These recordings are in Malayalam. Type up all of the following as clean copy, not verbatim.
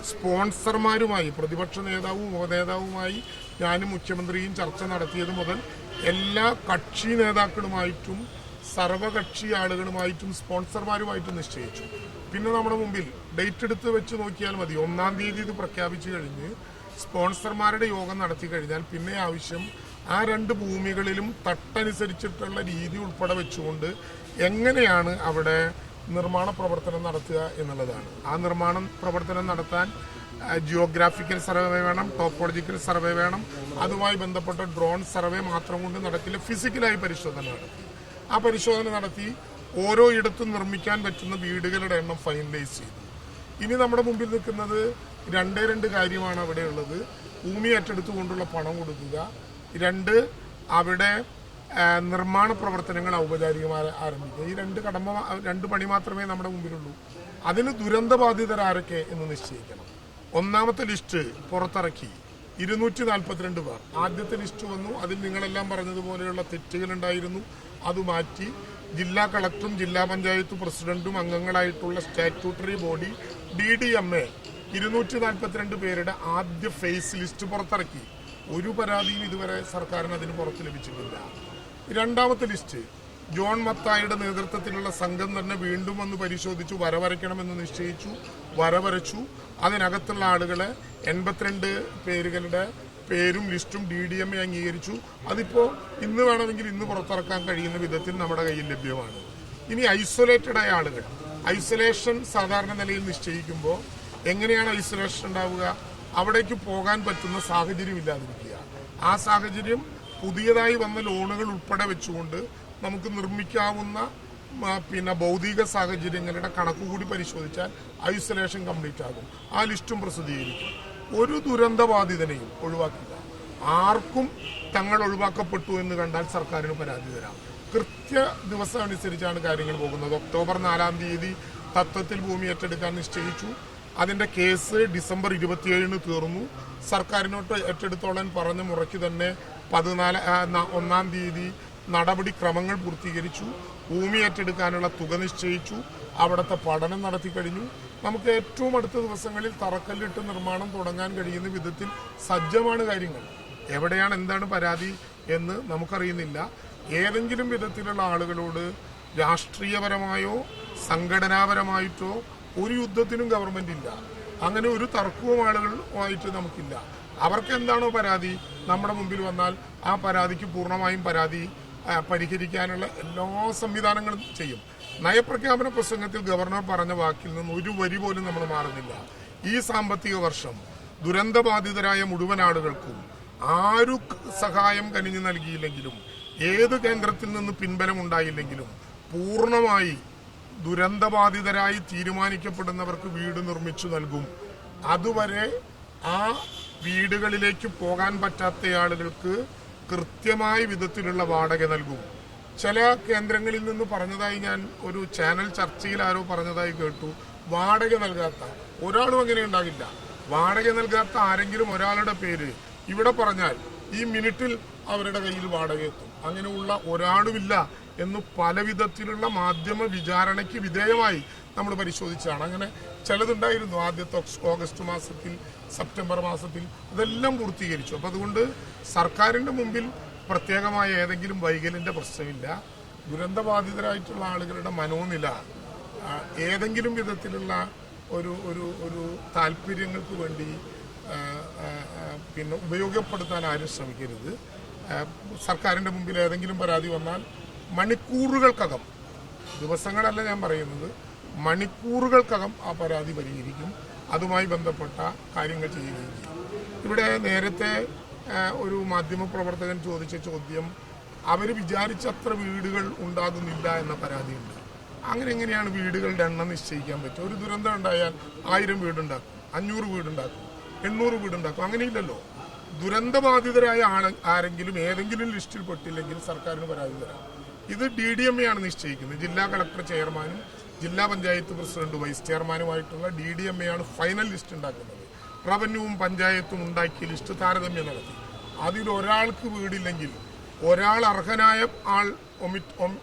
സ്പോൺസർമാരുമായി പ്രതിപക്ഷ നേതാവും ഉപനേതാവുമായി ഞാനും മുഖ്യമന്ത്രിയും ചർച്ച നടത്തിയത് മുതൽ എല്ലാ കക്ഷി നേതാക്കളുമായിട്ടും സർവകക്ഷി ആളുകളുമായിട്ടും സ്പോൺസർമാരുമായിട്ടും നിശ്ചയിച്ചു. പിന്നെ നമ്മുടെ മുമ്പിൽ ഡേറ്റ് എടുത്ത് വെച്ച് നോക്കിയാൽ മതി. 1-ാം തീയതി ഇത് പ്രഖ്യാപിച്ചു കഴിഞ്ഞ് സ്പോൺസർമാരുടെ യോഗം നടത്തി കഴിഞ്ഞാൽ പിന്നെ ആവശ്യം ആ 2 ഭൂമികളിലും തട്ടനുസരിച്ചിട്ടുള്ള രീതി ഉൾപ്പെടെ വെച്ചുകൊണ്ട് എങ്ങനെയാണ് അവിടെ നിർമ്മാണ പ്രവർത്തനം നടത്തുക എന്നുള്ളതാണ്. ആ നിർമ്മാണ പ്രവർത്തനം നടത്താൻ ജിയോഗ്രാഫിക്കൽ സർവേ വേണം, ടോപ്പോളജിക്കൽ സർവേ വേണം. അതുമായി ബന്ധപ്പെട്ട ഡ്രോൺ സർവേ മാത്രം കൊണ്ട് നടക്കില്ല. ഫിസിക്കലായി പരിശോധന നടത്തി. ആ പരിശോധന നടത്തി ഓരോ ഇടത്തും നിർമ്മിക്കാൻ പറ്റുന്ന വീടുകളുടെ എണ്ണം ഫൈനലൈസ് ചെയ്തു. ഇനി നമ്മുടെ മുമ്പിൽ നിൽക്കുന്നത് 2 കാര്യമാണ് അവിടെയുള്ളത്. ഭൂമി ഏറ്റെടുത്തുകൊണ്ടുള്ള പണം കൊടുക്കുക, 2 അവിടെ നിർമ്മാണ പ്രവർത്തനങ്ങൾ ഔപചാരികമായി ആരംഭിക്കുക. ഈ 2 പണി മാത്രമേ നമ്മുടെ മുമ്പിലുള്ളൂ. അതിന് ദുരന്തബാധിതരാരൊക്കെ എന്ന് നിശ്ചയിക്കണം. 1-ാമത്തെ ലിസ്റ്റ് പുറത്തിറക്കി 242 പേർ. ആദ്യത്തെ ലിസ്റ്റ് വന്നു. അതിൽ നിങ്ങളെല്ലാം പറഞ്ഞതുപോലെയുള്ള തെറ്റുകളുണ്ടായിരുന്നു. അത് മാറ്റി ജില്ലാ കളക്ടറും ജില്ലാ പഞ്ചായത്ത് പ്രസിഡന്റും അംഗങ്ങളായിട്ടുള്ള സ്റ്റാറ്റ്യൂട്ടറി ബോഡി DDMA 242 പേരുടെ ആദ്യ ഫേസ് ലിസ്റ്റ് പുറത്തിറക്കി. ഒരു പരാതിയും ഇതുവരെ സർക്കാരിന് അതിന് പുറത്ത് ലഭിച്ചിട്ടില്ല. 2-ാമത്തെ ലിസ്റ്റ് ജോൺ മത്തായിയുടെ നേതൃത്വത്തിലുള്ള സംഘം തന്നെ വീണ്ടും വന്ന് പരിശോധിച്ചു. വരവരയ്ക്കണമെന്ന് നിശ്ചയിച്ചു. വരവരച്ചു. അതിനകത്തുള്ള ആളുകളെ 82 പേരുകളുടെ പേരും ലിസ്റ്റും DDMA അംഗീകരിച്ചു. അതിപ്പോ ഇന്ന് വേണമെങ്കിൽ ഇന്ന് പുറത്തിറക്കാൻ കഴിയുന്ന വിധത്തിൽ നമ്മുടെ കയ്യിൽ ലഭ്യമാണ്. ഇനി ഐസൊലേറ്റഡ് ആയ ആളുകൾ, ഐസൊലേഷൻ സാധാരണ നിലയിൽ നിശ്ചയിക്കുമ്പോൾ എങ്ങനെയാണ് ഐസൊലേഷൻ ഉണ്ടാവുക? അവിടേക്ക് പോകാൻ പറ്റുന്ന സാഹചര്യം ഇല്ലാതിരിക്കുക. ആ സാഹചര്യം പുതിയതായി വന്ന ലോണുകൾ ഉൾപ്പെടെ വെച്ചുകൊണ്ട് നമുക്ക് നിർമ്മിക്കാവുന്ന ഭൗതിക സാഹചര്യങ്ങളുടെ കണക്കുകൂടി പരിശോധിച്ചാൽ ഐസൊലേഷൻ കംപ്ലീറ്റ് ആകും. ആ ലിസ്റ്റും പ്രസിദ്ധീകരിക്കും. ഒരു ദുരന്തബാധിതനെയും ഒഴിവാക്കില്ല. ആർക്കും തങ്ങൾ ഒഴിവാക്കപ്പെട്ടു എന്ന് കണ്ടാൽ സർക്കാരിന് പരാതി തരാം. കൃത്യ ദിവസം അനുസരിച്ചാണ് കാര്യങ്ങൾ പോകുന്നത്. ഒക്ടോബർ 4-ാം തീയതി തത്വത്തിൽ ഭൂമി ഏറ്റെടുക്കാൻ നിശ്ചയിച്ചു. അതിന്റെ കേസ് ഡിസംബർ 27-ന് തീർന്നു. സർക്കാരിനോട്ട് ഏറ്റെടുത്തോളാൻ പറഞ്ഞ മുറയ്ക്ക് തന്നെ 1-ാം തീയതി നടപടിക്രമങ്ങൾ പൂർത്തീകരിച്ചു. ഭൂമി ഏറ്റെടുക്കാനുള്ള തുക നിശ്ചയിച്ചു. അവിടുത്തെ പഠനം നടത്തി കഴിഞ്ഞു. നമുക്ക് ഏറ്റവും അടുത്ത ദിവസങ്ങളിൽ തറക്കല്ലിട്ട് നിർമ്മാണം തുടങ്ങാൻ കഴിയുന്ന വിധത്തിൽ സജ്ജമാണ് കാര്യങ്ങൾ. എവിടെയാണ് എന്താണ് പരാതി എന്ന് നമുക്കറിയുന്നില്ല. ഏതെങ്കിലും വിധത്തിലുള്ള ആളുകളോട് രാഷ്ട്രീയപരമായോ സംഘടനാപരമായിട്ടോ ഒരു യുദ്ധത്തിനും ഗവൺമെന്റ് ഇല്ല. അങ്ങനെ ഒരു തർക്കവും ആളുകളുമായിട്ട് നമുക്കില്ല. അവർക്ക് എന്താണോ പരാതി നമ്മുടെ മുമ്പിൽ വന്നാൽ ആ പരാതിക്ക് പൂർണ്ണമായും പരാതി പരിഹരിക്കാനുള്ള എല്ലാ സംവിധാനങ്ങളും ചെയ്യും. നയപ്രഖ്യാപന പ്രസംഗത്തിൽ ഗവർണർ പറഞ്ഞ വാക്കിൽ നിന്ന് ഒരു വരി പോലും നമ്മൾ മാറുന്നില്ല. ഈ സാമ്പത്തിക വർഷം ദുരന്തബാധിതരായ മുഴുവൻ ആളുകൾക്കും ആരു സഹായം കനിഞ്ഞു നൽകിയില്ലെങ്കിലും ഏത് കേന്ദ്രത്തിൽ നിന്ന് പിൻബലം ഉണ്ടായില്ലെങ്കിലും പൂർണ്ണമായി ദുരന്തബാധിതരായി തീരുമാനിക്കപ്പെടുന്നവർക്ക് വീട് നിർമ്മിച്ചു നൽകും. അതുവരെ ആ വീടുകളിലേക്ക് പോകാൻ പറ്റാത്ത ആളുകൾക്ക് കൃത്യമായ വിധത്തിലുള്ള വാടക നൽകും. ചില കേന്ദ്രങ്ങളിൽ നിന്ന് പറഞ്ഞതായി ഞാൻ ഒരു ചാനൽ ചർച്ചയിൽ ആരോ പറഞ്ഞതായി കേട്ടു. വാടക നൽകാത്ത ഒരാളും അങ്ങനെ ഉണ്ടാകില്ല. വാടക നൽകാത്ത ആരെങ്കിലും ഒരാളുടെ പേര് ഇവിടെ പറഞ്ഞാൽ ഈ മിനിറ്റിൽ അവരുടെ കയ്യിൽ വാടക എത്തും. അങ്ങനെയുള്ള ഒരാളുമില്ല എന്ന് പല വിധത്തിലുള്ള മാധ്യമ വിചാരണയ്ക്ക് വിധേയമായി നമ്മൾ പരിശോധിച്ചാണ്. അങ്ങനെ ചിലതുണ്ടായിരുന്നു ആദ്യത്തെ ഓഗസ്റ്റ് മാസത്തിൽ, സെപ്റ്റംബർ മാസത്തിൽ. അതെല്ലാം പൂർത്തീകരിച്ചു. അപ്പം അതുകൊണ്ട് സർക്കാരിന്റെ മുമ്പിൽ പ്രത്യേകമായ ഏതെങ്കിലും വൈകലിന്റെ പ്രശ്നമില്ല. ദുരന്തബാധിതരായിട്ടുള്ള ആളുകളുടെ മനോനില ഏതെങ്കിലും വിധത്തിലുള്ള ഒരു താല്പര്യങ്ങൾക്ക് വേണ്ടി ഉപയോഗപ്പെടുത്താൻ ആരും ശ്രമിക്കരുത്. സർക്കാരിന്റെ മുമ്പിൽ ഏതെങ്കിലും പരാതി വന്നാൽ മണിക്കൂറുകൾക്കകം, ദിവസങ്ങളല്ല ഞാൻ പറയുന്നത്, മണിക്കൂറുകൾക്കകം ആ പരാതി പരിഹരിക്കും. അതുമായി ബന്ധപ്പെട്ട കാര്യങ്ങൾ ചെയ്യുകയും ചെയ്യും. ഇവിടെ നേരത്തെ ഒരു മാധ്യമപ്രവർത്തകൻ ചോദിച്ച ചോദ്യം, അവർ വിചാരിച്ചത്ര വീടുകൾ ഉണ്ടാകുന്നില്ല എന്ന പരാതിയുണ്ട്. അങ്ങനെ എങ്ങനെയാണ് വീടുകളുടെ എണ്ണം നിശ്ചയിക്കാൻ പറ്റും? ഒരു ദുരന്തം ഉണ്ടായാൽ 1000 വീടുണ്ടാക്കും, 500 വീടുണ്ടാക്കും, 800 വീടുണ്ടാക്കും. അങ്ങനെയില്ലല്ലോ. ദുരന്തബാധിതരായ ആരെങ്കിലും ഏതെങ്കിലും ലിസ്റ്റിൽ പെട്ടില്ലെങ്കിൽ സർക്കാരിന് പരാതി തരാം. ഇത് DDMA ആണ് നിശ്ചയിക്കുന്നത്. ജില്ലാ കളക്ടർ ചെയർമാനും ജില്ലാ പഞ്ചായത്ത് പ്രസിഡന്റ് വൈസ് ചെയർമാനുമായിട്ടുള്ള DDMA ആണ് ഫൈനൽ ലിസ്റ്റ് ഉണ്ടാക്കുന്നത്. റവന്യൂവും പഞ്ചായത്തും ഉണ്ടാക്കിയ ലിസ്റ്റ് താരതമ്യം നടത്തി. അതിൽ ഒരാൾക്ക് വീടില്ലെങ്കിൽ, ഒരാൾ അർഹനായ ആൾ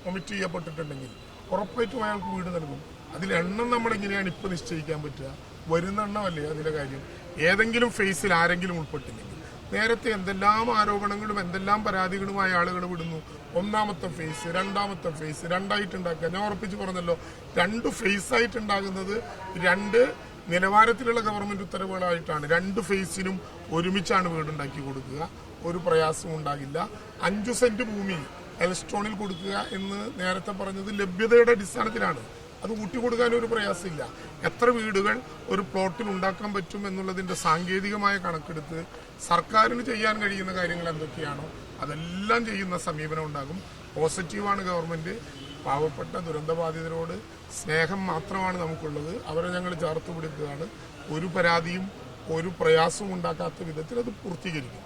ഒമിറ്റ് ചെയ്യപ്പെട്ടിട്ടുണ്ടെങ്കിൽ ഉറപ്പായിട്ടും അയാൾക്ക് വീട് നൽകും. അതിൽ എണ്ണം നമ്മളെങ്ങനെയാണ് ഇപ്പൊ നിശ്ചയിക്കാൻ പറ്റുക? വരുന്നെണ്ണമല്ലേ അതിന്റെ കാര്യം. ഏതെങ്കിലും ഫേസിൽ ആരെങ്കിലും ഉൾപ്പെട്ടില്ലെങ്കിൽ നേരത്തെ എന്തെല്ലാം ആരോപണങ്ങളും എന്തെല്ലാം പരാതികളുമായി ആളുകൾ വിടുന്നു. ഒന്നാമത്തെ ഫേസ്, രണ്ടാമത്തെ ഫേസ്, രണ്ടായിട്ടുണ്ടാക്കുക. ഞാൻ ഉറപ്പിച്ച് പറഞ്ഞല്ലോ, 2 ഫേസ് ആയിട്ടുണ്ടാകുന്നത് 2 നിലവാരത്തിലുള്ള ഗവൺമെന്റ് ഉത്തരവുകളായിട്ടാണ്. 2 ഫേസിനും ഒരുമിച്ചാണ് വീടുണ്ടാക്കി കൊടുക്കുക. ഒരു പ്രയാസവും ഉണ്ടാകില്ല. 5 സെന്റ് ഭൂമി എൽസ്റ്റോണിൽ കൊടുക്കുക എന്ന് നേരത്തെ പറഞ്ഞത് ലഭ്യതയുടെ അടിസ്ഥാനത്തിലാണ്. അത് കൂട്ടിക്കൊടുക്കാൻ ഒരു പ്രയാസമില്ല. എത്ര വീടുകൾ ഒരു പ്ലോട്ടിൽ ഉണ്ടാക്കാൻ പറ്റും എന്നുള്ളതിന്റെ സാങ്കേതികമായ കണക്കെടുത്ത് സർക്കാരിന് ചെയ്യാൻ കഴിയുന്ന കാര്യങ്ങൾ എന്തൊക്കെയാണോ അതെല്ലാം ചെയ്യുന്ന സമീപനം ഉണ്ടാകും. പോസിറ്റീവാണ് ഗവൺമെന്റ്. പാവപ്പെട്ട ദുരന്തബാധിതരോട് സ്നേഹം മാത്രമാണ് നമുക്കുള്ളത്. അവരെ ഞങ്ങൾ ചേർത്ത് പിടിക്കുകയാണ്. ഒരു പരാതിയും ഒരു പ്രയാസവും ഉണ്ടാക്കാത്ത വിധത്തിൽ അത് പൂർത്തീകരിക്കും.